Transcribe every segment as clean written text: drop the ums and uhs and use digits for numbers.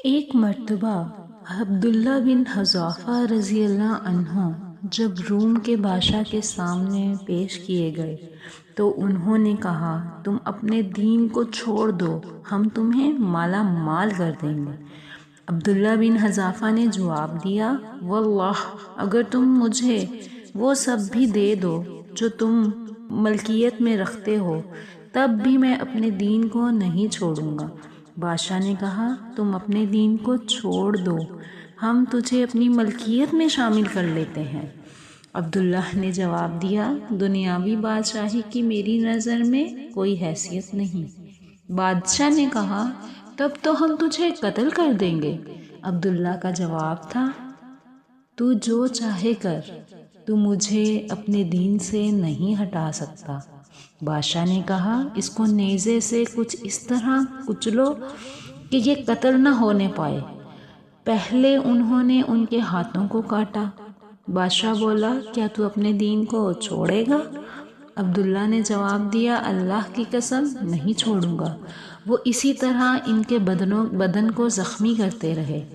ایک مرتبہ عبداللہ بن حذافہ رضی اللہ عنہ جب روم کے بادشاہ کے سامنے پیش کیے گئے تو انہوں نے کہا، تم اپنے دین کو چھوڑ دو، ہم تمہیں مالا مال کر دیں گے۔ عبداللہ بن حذافہ نے جواب دیا، واللہ اگر تم مجھے وہ سب بھی دے دو جو تم ملکیت میں رکھتے ہو تب بھی میں اپنے دین کو نہیں چھوڑوں گا۔ بادشاہ نے کہا، تم اپنے دین کو چھوڑ دو، ہم تجھے اپنی ملکیت میں شامل کر لیتے ہیں۔ عبداللہ نے جواب دیا، دنیاوی بادشاہی کی میری نظر میں کوئی حیثیت نہیں۔ بادشاہ نے کہا، تب تو ہم تجھے قتل کر دیں گے۔ عبداللہ کا جواب تھا، تو جو چاہے کر، تو مجھے اپنے دین سے نہیں ہٹا سکتا۔ بادشاہ نے کہا، اس کو نیزے سے کچھ اس طرح کچلو کہ یہ قتل نہ ہونے پائے۔ پہلے انہوں نے ان کے ہاتھوں کو کاٹا۔ بادشاہ بولا، کیا تو اپنے دین کو چھوڑے گا؟ عبداللہ نے جواب دیا، اللہ کی قسم نہیں چھوڑوں گا۔ وہ اسی طرح ان کے بدن کو زخمی کرتے رہے۔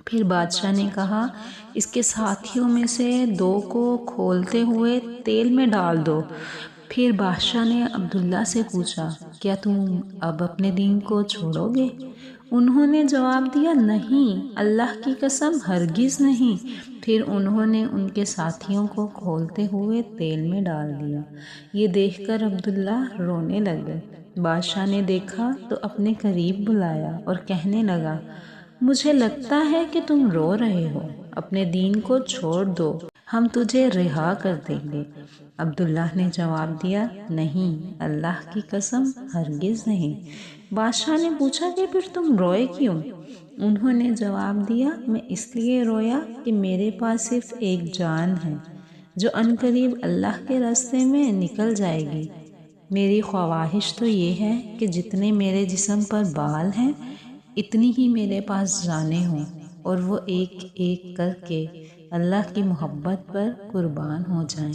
پھر بادشاہ نے کہا، اس کے ساتھیوں میں سے 2 کو کھولتے ہوئے تیل میں ڈال دو۔ پھر بادشاہ نے عبداللہ سے پوچھا، کیا تم اب اپنے دین کو چھوڑو گے؟ انہوں نے جواب دیا، نہیں، اللہ کی قسم ہرگز نہیں۔ پھر انہوں نے ان کے ساتھیوں کو کھولتے ہوئے تیل میں ڈال دیا۔ یہ دیکھ کر عبداللہ رونے لگے۔ بادشاہ نے دیکھا تو اپنے قریب بلایا اور کہنے لگا، مجھے لگتا ہے کہ تم رو رہے ہو، اپنے دین کو چھوڑ دو، ہم تجھے رہا کر دیں گے۔ عبداللہ نے جواب دیا، نہیں، اللہ کی قسم ہرگز نہیں۔ بادشاہ نے پوچھا کہ پھر تم روئے کیوں؟ انہوں نے جواب دیا، میں اس لیے رویا کہ میرے پاس صرف ایک جان ہے جو عنقریب اللہ کے راستے میں نکل جائے گی۔ میری خواہش تو یہ ہے کہ جتنے میرے جسم پر بال ہیں اتنی ہی میرے پاس جانیں ہوں، اور وہ ایک ایک کر کے اللہ کی محبت پر قربان ہو جائیں۔